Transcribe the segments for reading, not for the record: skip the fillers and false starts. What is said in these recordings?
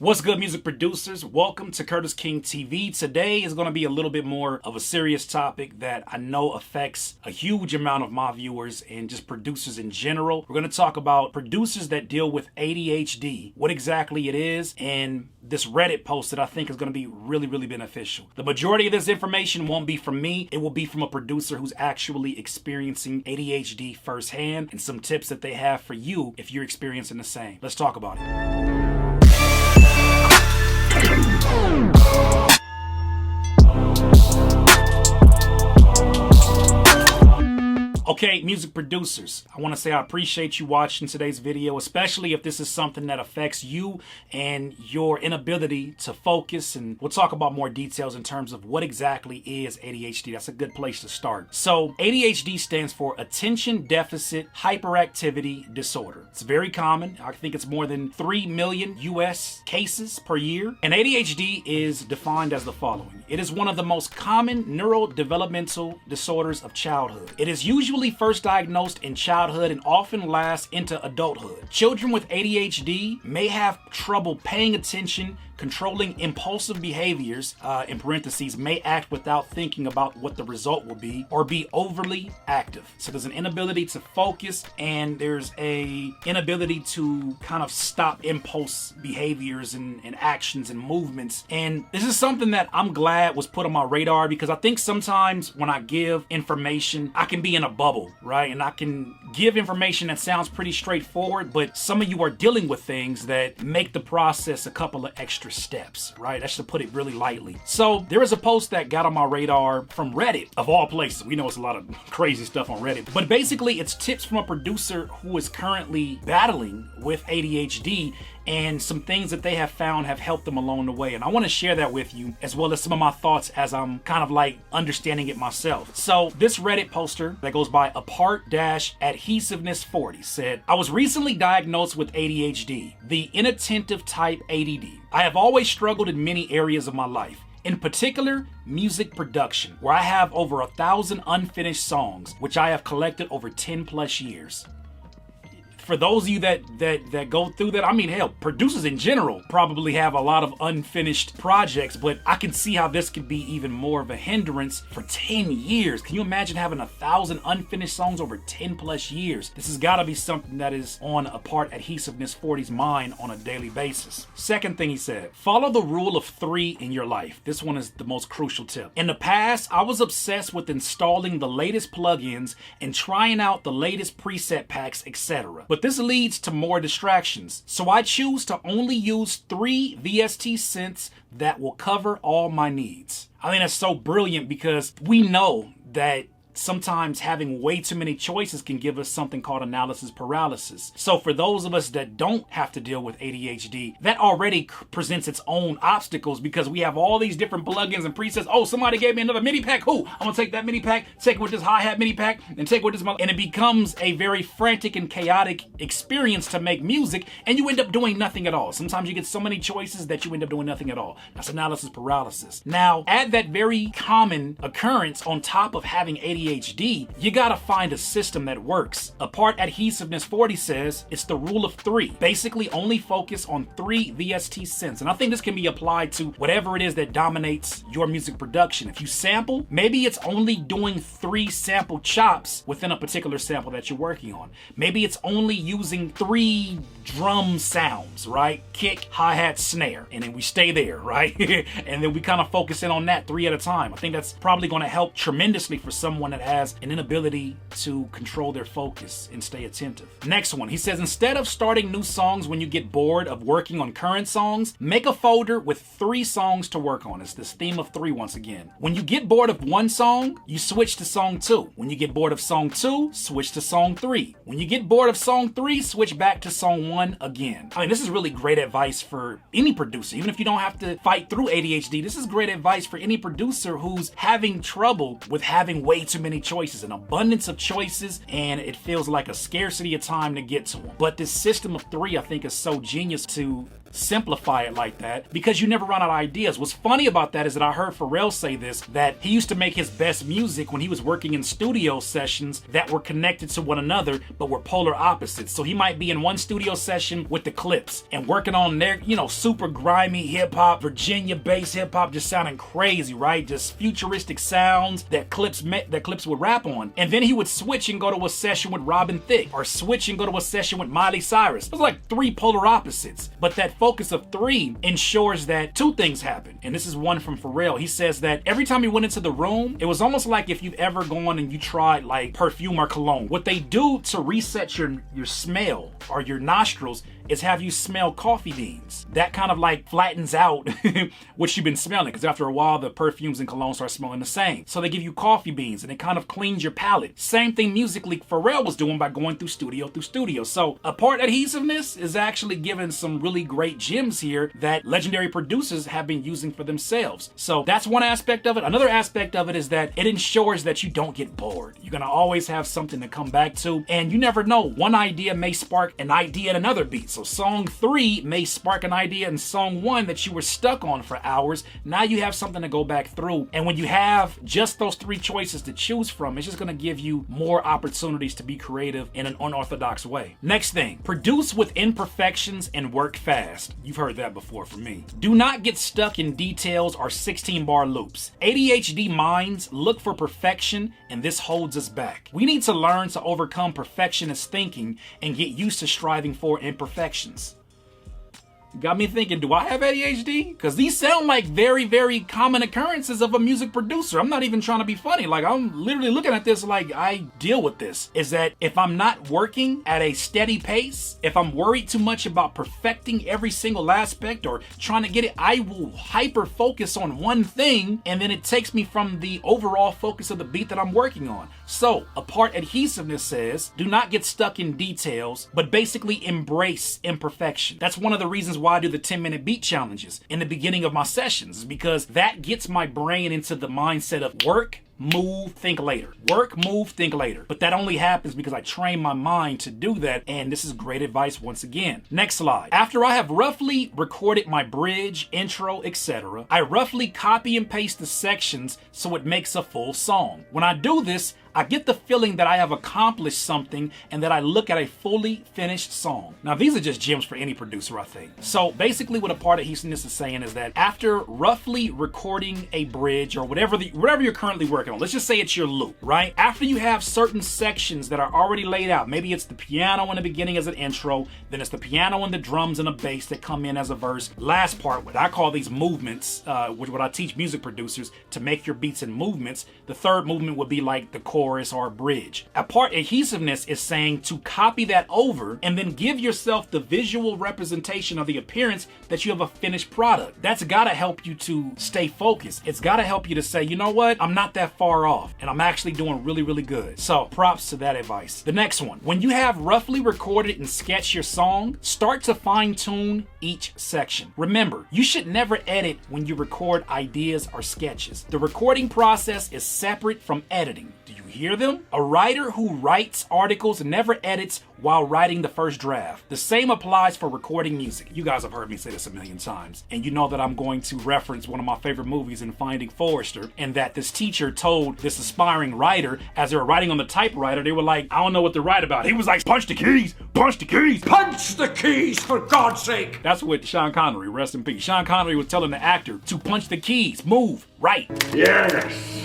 What's good, music producers? Welcome to Curtis King TV. Today is going to be a little bit more of a serious topic that I know affects a huge amount of my viewers and just producers in general. We're going to talk about producers that deal with ADHD, what exactly it is, and this Reddit post that I think is going to be really beneficial. The majority of this information won't be from me. It will be from a producer who's actually experiencing ADHD firsthand and some tips that they have for you if you're experiencing the same. Let's talk about it. Okay, music producers, I want to say I appreciate you watching today's video, especially if this is something that affects you and your inability to focus. And we'll talk about more details in terms of what exactly is ADHD. That's a good place to start. So ADHD stands for Attention Deficit Hyperactivity Disorder. It's very common. I think it's more than 3 million US cases per year. And ADHD is defined as the following. It is one of the most common neurodevelopmental disorders of childhood. It is usually first diagnosed in childhood and often lasts into adulthood. Children with ADHD may have trouble paying attention, controlling impulsive behaviors, in parentheses, may act without thinking about what the result will be, or be overly active. So there's an inability to focus and there's a inability to kind of stop impulse behaviors and actions and movements. And this is something that I'm glad was put on my radar, because I think sometimes when I give information, I can be in a bubble, right? And I can give information that sounds pretty straightforward, but some of you are dealing with things that make the process a couple of extra steps, right? That's to put it really lightly. So there is a post that got on my radar from Reddit, of all places. We know it's a lot of crazy stuff on Reddit, but basically it's tips from a producer who is currently battling with ADHD, and some things that they have found have helped them along the way. And I want to share that with you, as well as some of my thoughts as I'm kind of like understanding it myself. So this Reddit poster that goes by apart-adhesiveness40 said, I was recently diagnosed with ADHD, the inattentive type ADD. I have always struggled in many areas of my life. In particular, music production, where I have over 1,000 unfinished songs, which I have collected over 10 plus years. For those of you that go through that, I mean, hell, producers in general probably have a lot of unfinished projects, but I can see how this could be even more of a hindrance for 10 years. Can you imagine having 1,000 unfinished songs over 10 plus years? This has got to be something that is on Apart-Adhesiveness40's mind on a daily basis. Second thing he said, follow the rule of 3 in your life. This one is the most crucial tip. In the past, I was obsessed with installing the latest plugins and trying out the latest preset packs, etc. But this leads to more distractions. So I choose to only use 3 VST synths that will cover all my needs. I think that's so brilliant, because we know that sometimes having way too many choices can give us something called analysis paralysis. So for those of us that don't have to deal with ADHD, that already presents its own obstacles, because we have all these different plugins and presets. Oh, somebody gave me another MIDI pack. I'm gonna take that MIDI pack, take it with this hi-hat MIDI pack, and take it with this, and it becomes a very frantic and chaotic experience to make music, and you end up doing nothing at all. Sometimes you get so many choices that you end up doing nothing at all. That's analysis paralysis. Now, add that very common occurrence on top of having ADHD, you gotta find a system that works. Apart-Adhesiveness40 says it's the rule of 3. Basically only focus on 3 VST synths. And I think this can be applied to whatever it is that dominates your music production. If you sample, maybe it's only doing 3 sample chops within a particular sample that you're working on. Maybe it's only using 3 drum sounds, right? Kick, hi-hat, snare. And then we stay there, right? And then we kind of focus in on that 3 at a time. I think that's probably gonna help tremendously for someone that has an inability to control their focus and stay attentive. Next one, he says, instead of starting new songs when you get bored of working on current songs, make a folder with 3 songs to work on. It's this theme of 3 once again. When you get bored of one song, you switch to song 2. When you get bored of song 2, switch to song 3. When you get bored of song 3, switch back to song 1 again. I mean, this is really great advice for any producer. Even if you don't have to fight through ADHD, this is great advice for any producer who's having trouble with having way too many choices, an abundance of choices, and it feels like a scarcity of time to get to them. But this system of 3, I think, is so genius to simplify it like that because you never run out of ideas. What's funny about that is that I heard Pharrell say this, that he used to make his best music when he was working in studio sessions that were connected to one another but were polar opposites. So he might be in one studio session with the Clips and working on their, super grimy hip hop, Virginia bass hip hop, just sounding crazy, right? Just futuristic sounds that Clips would rap on. And then he would switch and go to a session with Robin Thicke, or switch and go to a session with Miley Cyrus. It was like three polar opposites. But that focus of three ensures that two things happen. And this is one from Pharrell. He says that every time he went into the room, it was almost like if you've ever gone and you tried like perfume or cologne. What they do to reset your smell or your nostrils is have you smell coffee beans. That kind of like flattens out what you've been smelling, because after a while the perfumes and cologne start smelling the same. So they give you coffee beans and it kind of cleans your palate. Same thing musically Pharrell was doing by going through studio. So apart adhesiveness is actually giving some really great gems here that legendary producers have been using for themselves. So that's one aspect of it. Another aspect of it is that it ensures that you don't get bored. You're gonna always have something to come back to, and you never know, one idea may spark an idea in another beat. So song 3 may spark an idea in song 1 that you were stuck on for hours. Now you have something to go back through. And when you have just those 3 choices to choose from, it's just gonna give you more opportunities to be creative in an unorthodox way. Next thing, produce with imperfections and work fast. You've heard that before from me. Do not get stuck in details or 16-bar loops. ADHD minds look for perfection, and this holds us back. We need to learn to overcome perfectionist thinking and get used to striving for imperfections. Got me thinking, do I have ADHD? Because these sound like very, very common occurrences of a music producer. I'm not even trying to be funny. Like, I'm literally looking at this like I deal with this. Is that if I'm not working at a steady pace, if I'm worried too much about perfecting every single aspect or trying to get it, I will hyper focus on one thing, and then it takes me from the overall focus of the beat that I'm working on. So, apart adhesiveness says, do not get stuck in details, but basically embrace imperfection. That's one of the reasons why I do the 10-minute beat challenges in the beginning of my sessions, is because that gets my brain into the mindset of work, move, think later. Work, move, think later. But that only happens because I train my mind to do that, and this is great advice once again. Next slide. After I have roughly recorded my bridge, intro, etc., I roughly copy and paste the sections so it makes a full song. When I do this, I get the feeling that I have accomplished something and that I look at a fully finished song. Now, these are just gems for any producer, I think. So basically what apart adhesiveness is saying is that after roughly recording a bridge or whatever you're currently working on, let's just say it's your loop, right? After you have certain sections that are already laid out, maybe it's the piano in the beginning as an intro, then it's the piano and the drums and the bass that come in as a verse. Last part, what I call these movements, what I teach music producers to make your beats in movements. The third movement would be like the chorus or a bridge. Apart adhesiveness is saying to copy that over and then give yourself the visual representation of the appearance that you have a finished product. That's gotta help you to stay focused. It's gotta help you to say, you know what? I'm not that far off and I'm actually doing really, really good. So props to that advice. The next one, when you have roughly recorded and sketched your song, start to fine tune each section. Remember, you should never edit when you record ideas or sketches. The recording process is separate from editing. Do you hear them? A writer who writes articles never edits while writing the first draft. The same applies for recording music. You guys have heard me say this a million times, and you know that I'm going to reference one of my favorite movies in Finding Forrester, and that this teacher told this aspiring writer, as they were writing on the typewriter, they were like, I don't know what to write about. He was like, punch the keys, punch the keys, punch the keys, for God's sake. That's what Sean Connery, rest in peace. Sean Connery was telling the actor to punch the keys, move, write. Yes.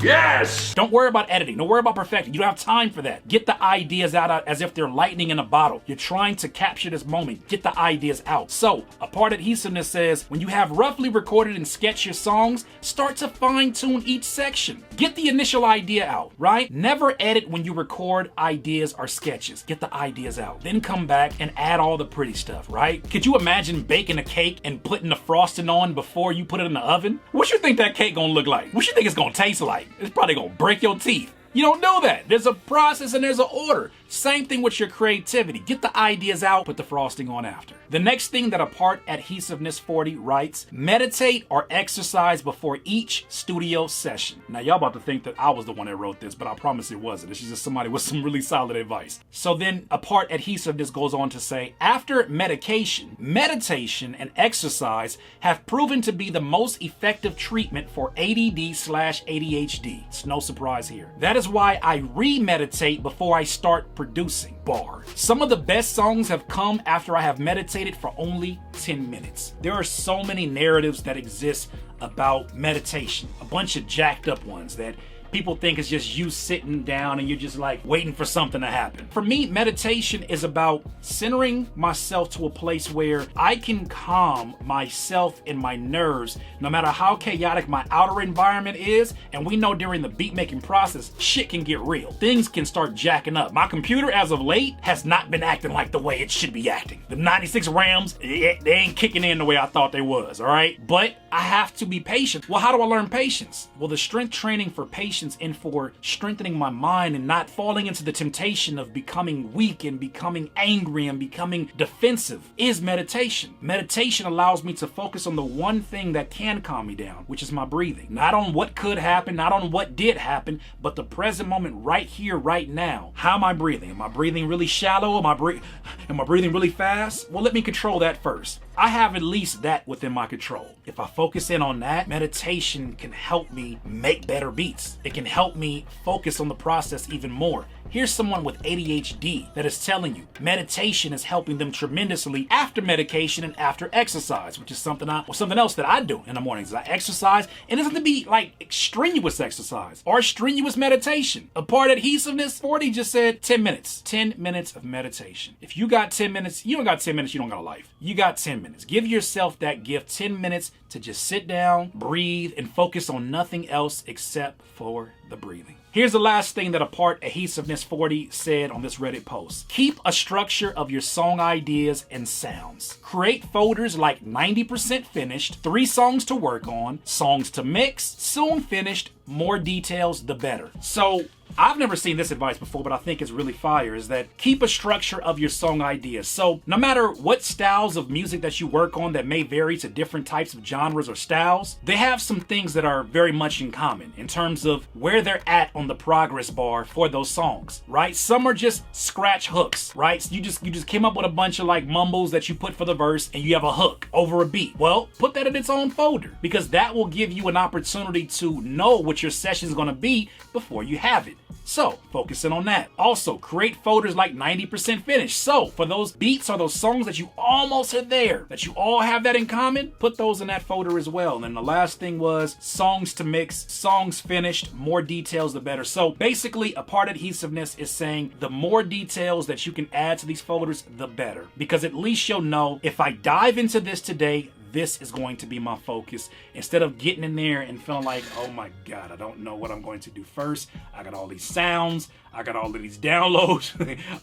Yes! Don't worry about editing. Don't worry about perfecting. You don't have time for that. Get the ideas out as if they're lightning in a bottle. You're trying to capture this moment. Get the ideas out. So, apart adhesiveness says, when you have roughly recorded and sketched your songs, start to fine-tune each section. Get the initial idea out, right? Never edit when you record ideas or sketches. Get the ideas out. Then come back and add all the pretty stuff, right? Could you imagine baking a cake and putting the frosting on before you put it in the oven? What you think that cake gonna look like? What you think it's gonna taste like? It's probably gonna break your teeth. You don't know that. There's a process and there's an order. Same thing with your creativity. Get the ideas out, put the frosting on after. The next thing that Apart Adhesiveness 40 writes, meditate or exercise before each studio session. Now y'all about to think that I was the one that wrote this, but I promise it wasn't. It's just somebody with some really solid advice. So then Apart Adhesiveness goes on to say, after medication, meditation and exercise have proven to be the most effective treatment for ADD/ADHD. It's no surprise here. That is why I re-meditate before I start producing. Bar. Some of the best songs have come after I have meditated for only 10 minutes. There are so many narratives that exist about meditation, a bunch of jacked up ones that people think it's just you sitting down and you're just like waiting for something to happen. For me, meditation is about centering myself to a place where I can calm myself and my nerves no matter how chaotic my outer environment is. And we know during the beat making process, shit can get real. Things can start jacking up. My computer as of late has not been acting like the way it should be acting. The 96 RAMs, they ain't kicking in the way I thought they was, all right? But I have to be patient. Well, how do I learn patience? Well, the strength training for patience and for strengthening my mind and not falling into the temptation of becoming weak and becoming angry and becoming defensive is meditation. Meditation allows me to focus on the one thing that can calm me down, which is my breathing. Not on what could happen, not on what did happen, but the present moment right here, right now. How am I breathing? Am I breathing really shallow? Am I breathing really fast? Well, let me control that first. I have at least that within my control. If I focus in on that, meditation can help me make better beats. It can help me focus on the process even more. Here's someone with ADHD that is telling you meditation is helping them tremendously after medication and after exercise, which is something else that I do in the mornings. I exercise, and it doesn't be like strenuous exercise or strenuous meditation. Apart Adhesiveness 40 just said 10 minutes. 10 minutes of meditation. If you got 10 minutes, you don't got 10 minutes, you don't got a life. You got 10 minutes. Give yourself that gift, 10 minutes to just sit down, breathe, and focus on nothing else except for the breathing. Here's the last thing that Apart Adhesiveness 40 said on this Reddit post. Keep a structure of your song ideas and sounds. Create folders like 90% finished, 3 songs to work on, songs to mix, soon finished, more details the better. So I've never seen this advice before, but I think it's really fire, is that keep a structure of your song ideas. So no matter what styles of music that you work on that may vary to different types of genres or styles, they have some things that are very much in common in terms of where they're at on the progress bar for those songs, right? Some are just scratch hooks, right? So you just came up with a bunch of like mumbles that you put for the verse and you have a hook over a beat. Well, put that in its own folder because that will give you an opportunity to know what your session is going to be before you have it. So, focusing on that. Also, create folders like 90% finished. So, for those beats or those songs that you almost are there, that you all have that in common, put those in that folder as well. And then the last thing was songs to mix, songs finished, more details the better. So, basically, Apart Adhesiveness is saying the more details that you can add to these folders, the better. Because at least you'll know, if I dive into this today, this is going to be my focus, instead of getting in there and feeling like, oh my God, I don't know what I'm going to do first. I got all these sounds, I got all of these downloads.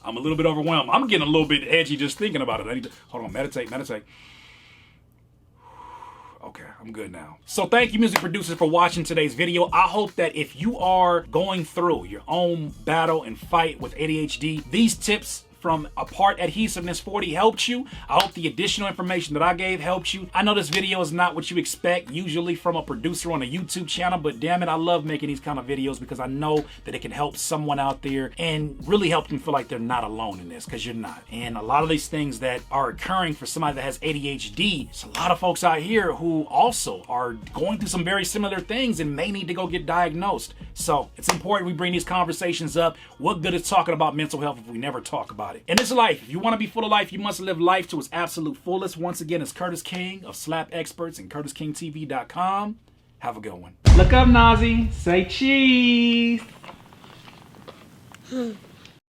I'm a little bit overwhelmed. I'm getting a little bit edgy just thinking about it. I need to, hold on, meditate. Okay, I'm good now. So thank you, music producers, for watching today's video. I hope that if you are going through your own battle and fight with ADHD, these tips from Apart Adhesiveness 40 helped you. I hope the additional information that I gave helped you. I know this video is not what you expect usually from a producer on a YouTube channel, but damn it, I love making these kind of videos because I know that it can help someone out there and really help them feel like they're not alone in this, because you're not. And a lot of these things that are occurring for somebody that has ADHD, there's a lot of folks out here who also are going through some very similar things and may need to go get diagnosed. So it's important we bring these conversations up. What good is talking about mental health if we never talk about it? And it's life. If you want to be full of life, you must live life to its absolute fullest. Once again, it's Curtis King of Slap Experts and CurtisKingTV.com. Have a good one. Look up, Nazi. Say cheese.